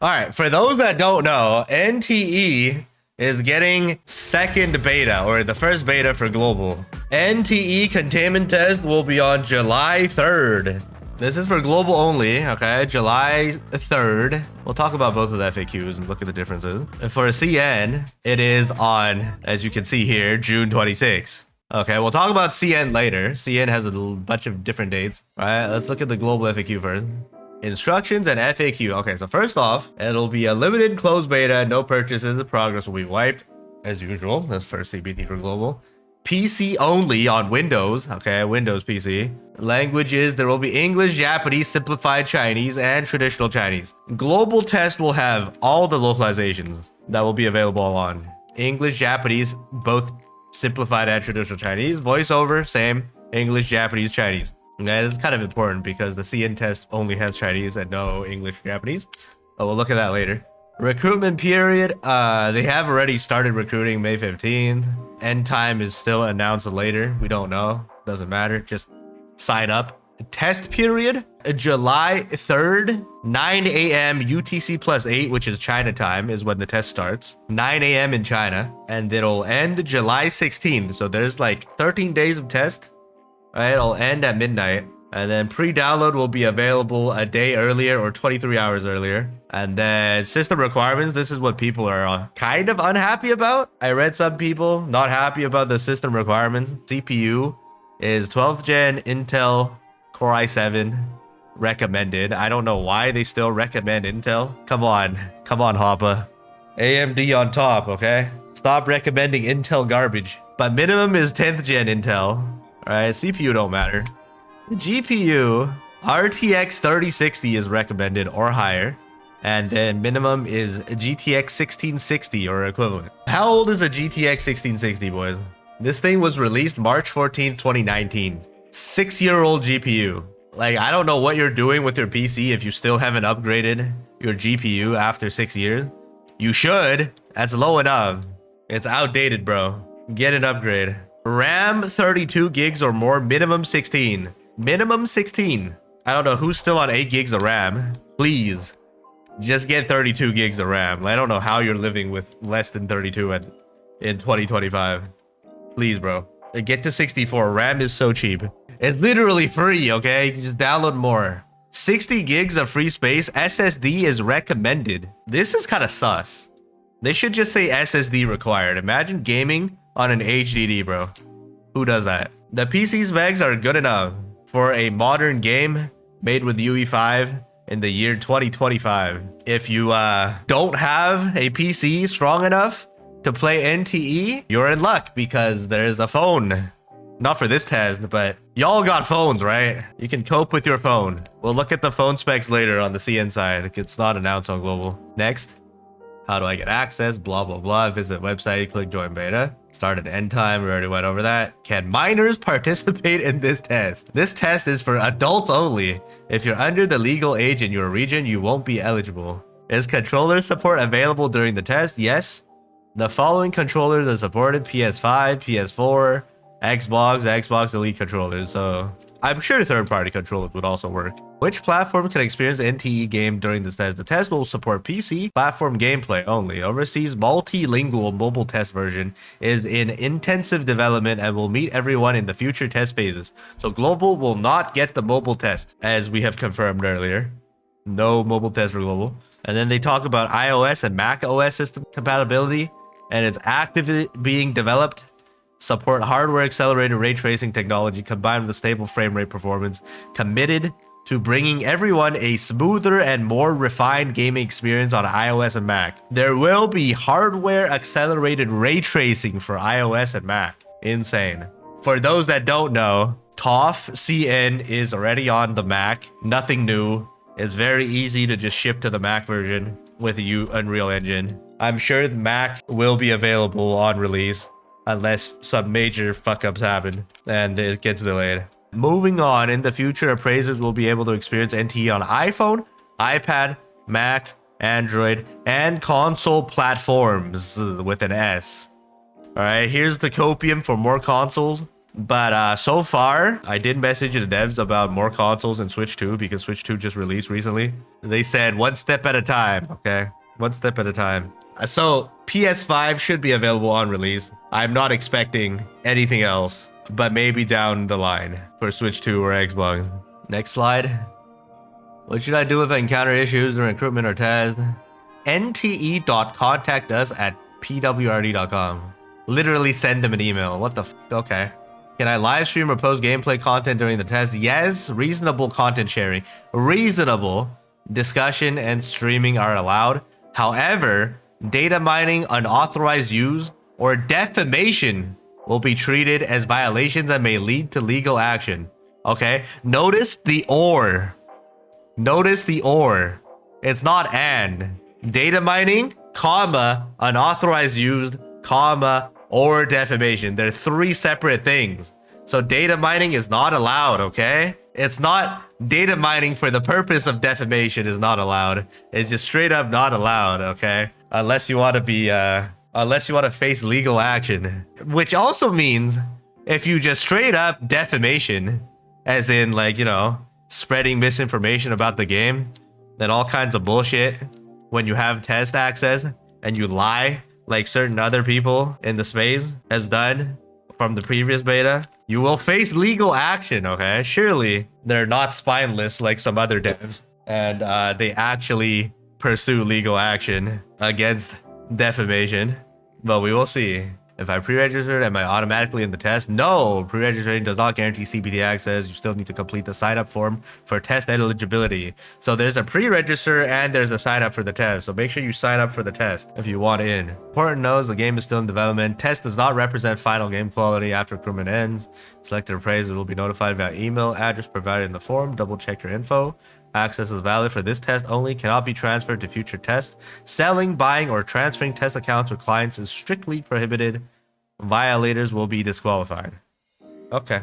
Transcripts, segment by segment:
All right, for those that don't know, NTE is getting second beta, or the first beta for global. NTE containment test will be on July 3rd. This is for global only, okay? July 3rd. We'll talk about both of the FAQs and look at the differences. And for CN, it is on, as you can see here, June 26th. Okay, we'll talk about CN later. CN has a bunch of different dates. All right, let's look at the global FAQ first. Instructions and FAQ. Okay, so first off, it'll be a limited closed beta. No purchases. The progress will be wiped as usual. That's for CBT for global. PC only on Windows. Okay, Windows PC. Languages, there will be English, Japanese, simplified Chinese, and traditional Chinese. Global test will have all the localizations that will be available on English, Japanese, both simplified and traditional Chinese. Voiceover, same. English, Japanese, Chinese. That is kind of important because the CN test only has Chinese and no English, Japanese. But we'll look at that later. Recruitment period. They have already started recruiting May 15th. End time is still announced later. We don't know. Doesn't matter. Just sign up. Test period. July 3rd, 9 a.m. UTC plus 8, which is China time, is when the test starts. 9 a.m. in China. And it'll end July 16th. So there's like 13 days of test. Right, it'll end at midnight, and then pre-download will be available a day earlier or 23 hours earlier. And then system requirements, this is what people are kind of unhappy about. I read some people not happy about the system requirements. CPU is 12th gen Intel Core i7 recommended. I don't know why they still recommend Intel. Come on, Hoppa. AMD on top, okay? Stop recommending Intel garbage. But minimum is 10th gen Intel. Alright, CPU don't matter. The GPU, RTX 3060 is recommended or higher. And then minimum is GTX 1660 or equivalent. How old is a GTX 1660, boys? This thing was released March 14th, 2019. 6-year-old GPU. Like, I don't know what you're doing with your PC if you still haven't upgraded your GPU after 6 years. You should. That's low enough. It's outdated, bro. Get an upgrade. RAM 32 gigs or more, minimum 16. Minimum 16. I don't know who's still on 8 gigs of RAM. Please, just get 32 gigs of RAM. I don't know how you're living with less than 32 in 2025. Please, bro. Get to 64. RAM is so cheap. It's literally free, okay? You can just download more. 60 gigs of free space. SSD is recommended. This is kind of sus. They should just say SSD required. Imagine gaming on an HDD, bro. Who does that? The PC specs are good enough for a modern game made with UE5 in the year 2025. If you don't have a PC strong enough to play NTE, you're in luck because there's a phone. Not for this test, but y'all got phones, right? You can cope with your phone. We'll look at the phone specs later on the CN side. It's not announced on global. Next. How do I get access? Blah, blah, blah. Visit website, click join beta. Start at end time. We already went over that. Can minors participate in this test? This test is for adults only. If you're under the legal age in your region, you won't be eligible. Is controller support available during the test? Yes. The following controllers are supported: PS5, PS4, Xbox Elite controllers. So I'm sure third-party controllers would also work. Which platform can experience the NTE game during this test? The test will support PC platform gameplay only. Overseas multilingual mobile test version is in intensive development and will meet everyone in the future test phases. So global will not get the mobile test, as we have confirmed earlier. No mobile test for global. And then they talk about iOS and Mac OS system compatibility, and it's actively being developed. Support hardware accelerated ray tracing technology combined with a stable frame rate performance. Committed to bringing everyone a smoother and more refined gaming experience on iOS and Mac. There will be hardware accelerated ray tracing for iOS and Mac. Insane. For those that don't know, TOF CN is already on the Mac. Nothing new. It's very easy to just ship to the Mac version with the Unreal Engine. I'm sure the Mac will be available on release unless some major fuck-ups happen and it gets delayed. Moving on, in the future, appraisers will be able to experience NTE on iPhone, iPad, Mac, Android, and console platforms with an S. All right, here's the copium for more consoles. But so far, I did message the devs about more consoles in Switch 2 because Switch 2 just released recently. They said one step at a time, okay? One step at a time. So PS5 should be available on release. I'm not expecting anything else, but maybe down the line for Switch 2 or Xbox. Next slide. What should I do if I encounter issues during recruitment or test? nte.contactus@pwrd.com. Literally send them an email. What the f? Okay. Can I live stream or post gameplay content during the test? Yes. Reasonable content sharing. Reasonable discussion and streaming are allowed. However, data mining, unauthorized use, or defamation will be treated as violations and may lead to legal action. Okay? Notice the or. Notice the or. It's not and. Data mining, comma, unauthorized use, comma, or defamation. They're three separate things. So data mining is not allowed, okay? It's not data mining for the purpose of defamation is not allowed. It's just straight up not allowed, okay? Unless you want to be, unless you want to face legal action. Which also means if you just straight up defamation, as in like, you know, spreading misinformation about the game, then all kinds of bullshit when you have test access and you lie like certain other people in the space has done from the previous beta, you will face legal action, okay? Surely they're not spineless like some other devs, and they actually pursue legal action against defamation, but we will see. If I pre-registered, am I automatically in the test? No, pre-registering does not guarantee CBT access. You still need to complete the sign-up form for test eligibility. So there's a pre-register and there's a sign-up for the test. So make sure you sign up for the test if you want in. Important note, the game is still in development. Test does not represent final game quality after recruitment ends. Selected appraisers will be notified via email address provided in the form. Double check your info. Access is valid for this test only, cannot be transferred to future tests. Selling, buying, or transferring test accounts or clients is strictly prohibited. Violators will be disqualified. Okay.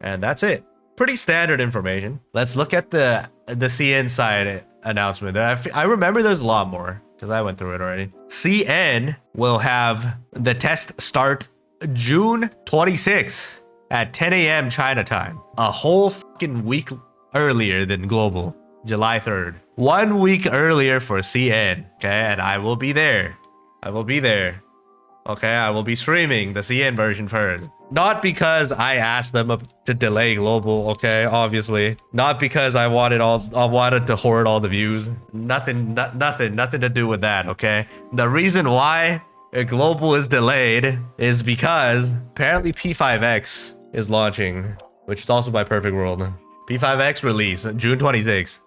And that's it. Pretty standard information. Let's look at the CN side announcement. I remember there's a lot more because I went through it already. CN will have the test start June 26th at 10 a.m. China time. A whole fucking week earlier than global, July 3rd. 1 week earlier for CN, okay? And I will be there. I will be there. Okay, I will be streaming the CN version first. Not because I asked them to delay global, okay? Obviously. Not because I wanted to hoard all the views. Nothing to do with that, okay? The reason why global is delayed is because apparently P5X is launching, which is also by Perfect World. P5X release June 26th.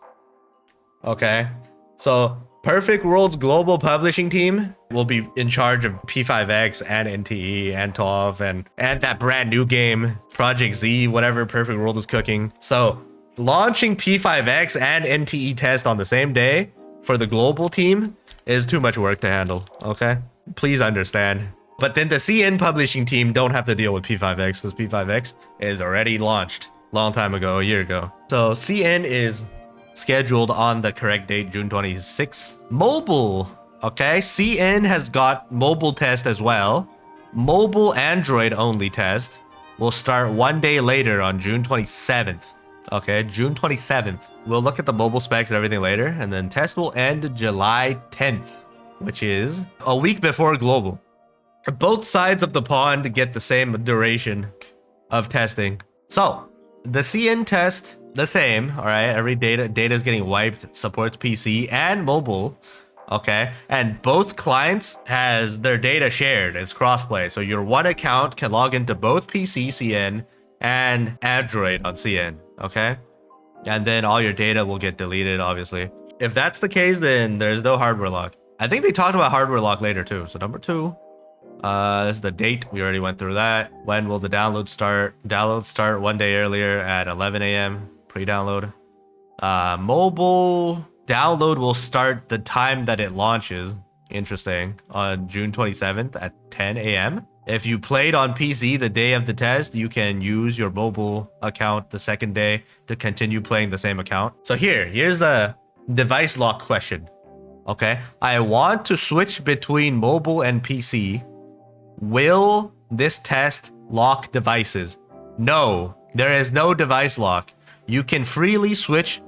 Okay, so Perfect World's global publishing team will be in charge of P5X and NTE and TOF and that brand new game Project Z, whatever Perfect World is cooking. So launching P5X and NTE test on the same day for the global team is too much work to handle. Okay, please understand. But then the CN publishing team don't have to deal with P5X because P5X is already launched long time ago, a year ago. So CN is scheduled on the correct date, June 26th. Mobile, okay? CN has got mobile test as well. Mobile Android only test will start 1 day later on June 27th. Okay, June 27th. We'll look at the mobile specs and everything later, and then test will end July 10th, which is a week before global. Both sides of the pond get the same duration of testing. So the CN test, the same, all right? Every data is getting wiped, supports PC and mobile, okay? And both clients has their data shared. It's crossplay. So your one account can log into both PC CN and Android on CN, okay? And then all your data will get deleted, obviously. If that's the case, then there's no hardware lock. I think they talked about hardware lock later too. So number 2. This is the date. We already went through that. When will the download start? Download start 1 day earlier at 11 a.m. Pre-download. Mobile download will start the time that it launches. Interesting. On June 27th at 10 a.m. If you played on PC the day of the test, you can use your mobile account the second day to continue playing the same account. So here's the device lock question. Okay. I want to switch between mobile and PC. Will this test lock devices. No, there is no device lock. You can freely switch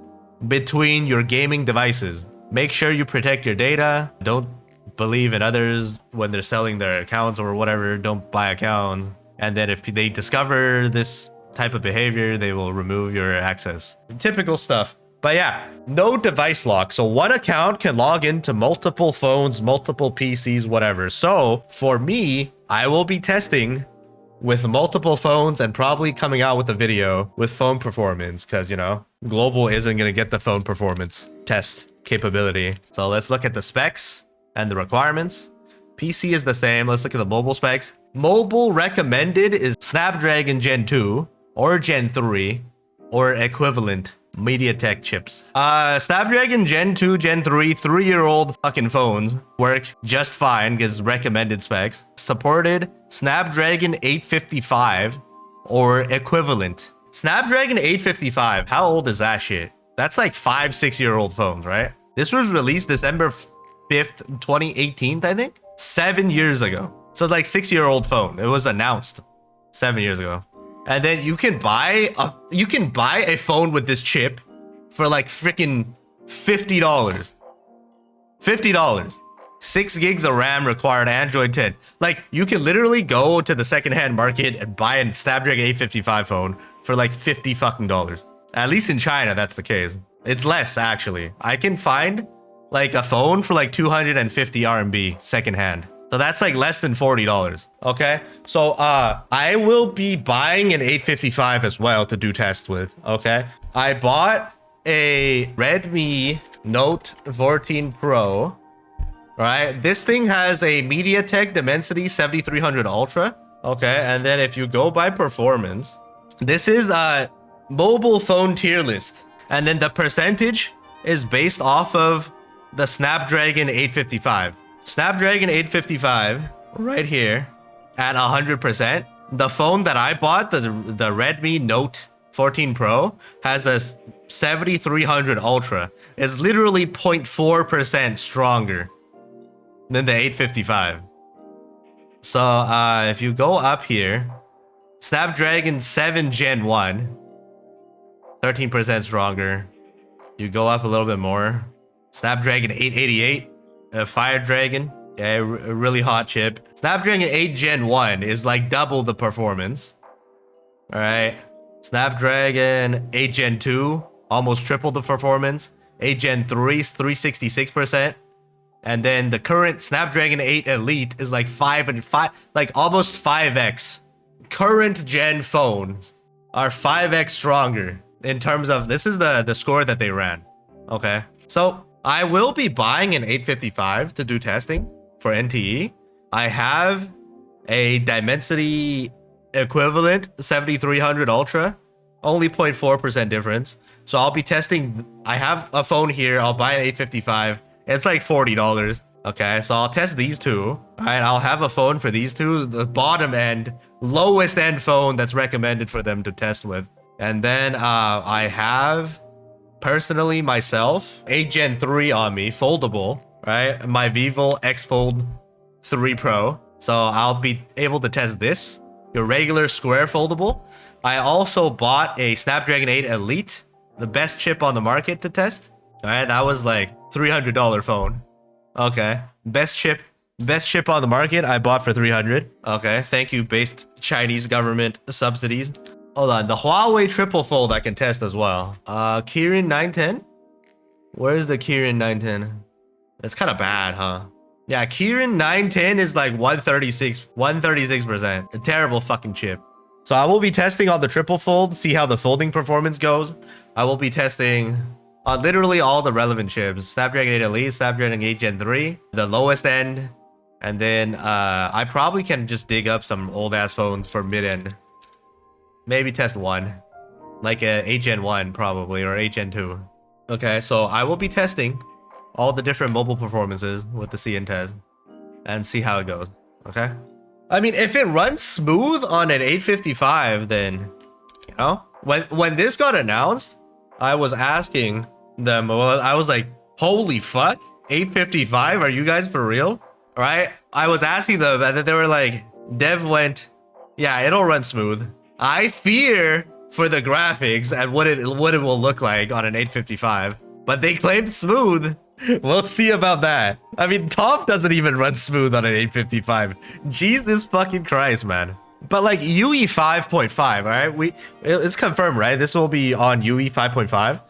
between your gaming devices. Make sure you protect your data. Don't believe in others when they're selling their accounts or whatever. Don't buy accounts. And then if they discover this type of behavior, they will remove your access. Typical stuff. But yeah, no device lock. So one account can log into multiple phones, multiple PCs, whatever. So for me, I will be testing with multiple phones and probably coming out with a video with phone performance because, you know, Global isn't going to get the phone performance test capability. So let's look at the specs and the requirements. PC is the same. Let's look at the mobile specs. Mobile recommended is Snapdragon Gen 2 or Gen 3 or equivalent MediaTek chips. Snapdragon Gen 2, Gen 3, 3-year-old fucking phones work just fine because recommended specs. Supported Snapdragon 855 or equivalent. Snapdragon 855, how old is that shit? That's like 5-6-year-old phones, right? This was released December 5th, 2018, I think? 7 years ago. So it's like 6-year-old phone. It was announced 7 years ago. And then you can buy a phone with this chip for like freaking $50. $50. 6 gigs of RAM required, Android 10. Like, you can literally go to the secondhand market and buy a Snapdragon 855 phone for like $50 fucking dollars. At least in China, that's the case. It's less, actually. I can find like a phone for like 250 RMB secondhand. So that's like less than $40. Okay. So I will be buying an 855 as well to do tests with. Okay. I bought a Redmi Note 14 Pro. Right. This thing has a MediaTek Dimensity 7300 Ultra. Okay. And then if you go by performance, this is a mobile phone tier list. And then the percentage is based off of the Snapdragon 855. Snapdragon 855 right here at 100%. The phone that I bought, the Redmi Note 14 Pro, has a 7300 Ultra. It's literally 0.4% stronger than the 855. So if you go up here, Snapdragon 7 Gen 1, 13% stronger. You go up a little bit more. Snapdragon 888. Fire Dragon, a really hot chip. Snapdragon 8 Gen 1 is like double the performance. All right. Snapdragon 8 Gen 2, almost triple the performance. 8 Gen 3 is 366%. And then the current Snapdragon 8 Elite is like like almost 5x. Current gen phones are 5x stronger in terms of, this is the score that they ran. Okay. So I will be buying an 855 to do testing for NTE. I have a Dimensity equivalent 7300 Ultra, only 0.4% difference. So I'll be testing. I have a phone here. I'll buy an 855. It's like $40. Okay, so I'll test these two. All right, I'll have a phone for these two, the bottom end, lowest end phone that's recommended for them to test with. And then I have personally myself 8 Gen 3 on me, foldable, right? My Vivo X Fold 3 Pro. So I'll be able to test this, your regular square foldable. I also bought a Snapdragon 8 Elite, the best chip on the market to test. All right, that was like $300 phone. Okay, best chip on the market I bought for 300. Okay, thank you, based Chinese government subsidies. Hold on, the Huawei triple fold I can test as well. Kirin 910. Where's the Kirin 910? It's kind of bad, huh? Yeah, Kirin 910 is like 136%. A terrible fucking chip. So I will be testing on the triple fold, see how the folding performance goes. I will be testing on literally all the relevant chips. Snapdragon 8 Elite, Snapdragon 8 Gen 3, the lowest end. And then I probably can just dig up some old ass phones for mid-end. Maybe test one, like a 8 Gen 1 probably, or 8 Gen 2. Okay, so I will be testing all the different mobile performances with the CN test and see how it goes, okay? I mean, if it runs smooth on an 855, then, you know, when this got announced, I was asking them, well, I was like, holy fuck, 855, are you guys for real? Right? I was asking them, and then they were like, dev went Yeah, it'll run smooth. I fear for the graphics and what it will look like on an 855, but they claimed smooth. We'll see about that. I mean, TOF doesn't even run smooth on an 855. Jesus fucking Christ, man. But like UE 5.5, all right? It's confirmed, right? This will be on UE 5.5,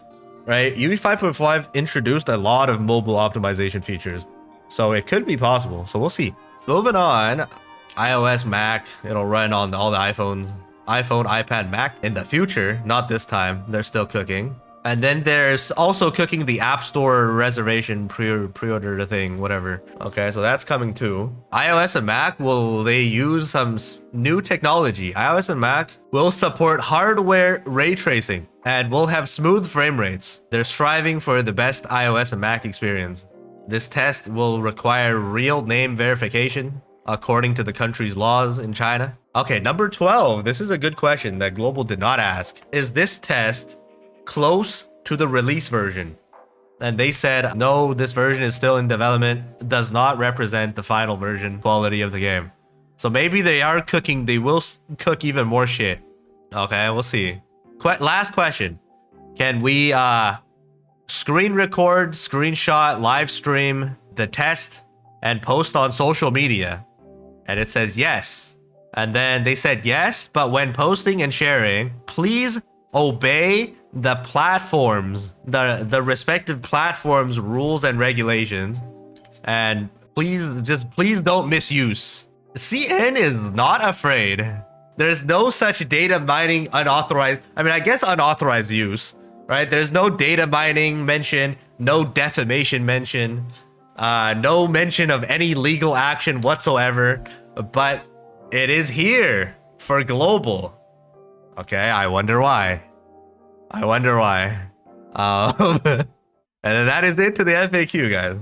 right? UE 5.5 introduced a lot of mobile optimization features, so it could be possible. So we'll see. Moving on, iOS, Mac, it'll run on all the iPhones, iPhone, iPad, Mac in the future. Not this time. They're still cooking. And then there's also cooking the App Store reservation pre-order thing, whatever. Okay, so that's coming too. iOS and Mac, will they use some new technology? iOS and Mac will support hardware ray tracing and will have smooth frame rates. They're striving for the best iOS and Mac experience. This test will require real name verification according to the country's laws in China. Okay, number 12. This is a good question that Global did not ask. Is this test close to the release version? And they said, no, this version is still in development, does not represent the final version quality of the game. So maybe they are cooking, they will cook even more shit. Okay, we'll see. Last question. Can we screen record, screenshot, live stream the test and post on social media? And it says yes. And then they said yes, but when posting and sharing, please obey the platforms, the respective platforms rules and regulations, and please don't misuse. CN is not afraid. There's no such data mining unauthorized, I mean, I guess unauthorized use, right? There's no data mining mention, no defamation mention, no mention of any legal action whatsoever, but it is here for Global. Okay, I wonder why. And that is it to the FAQ, guys.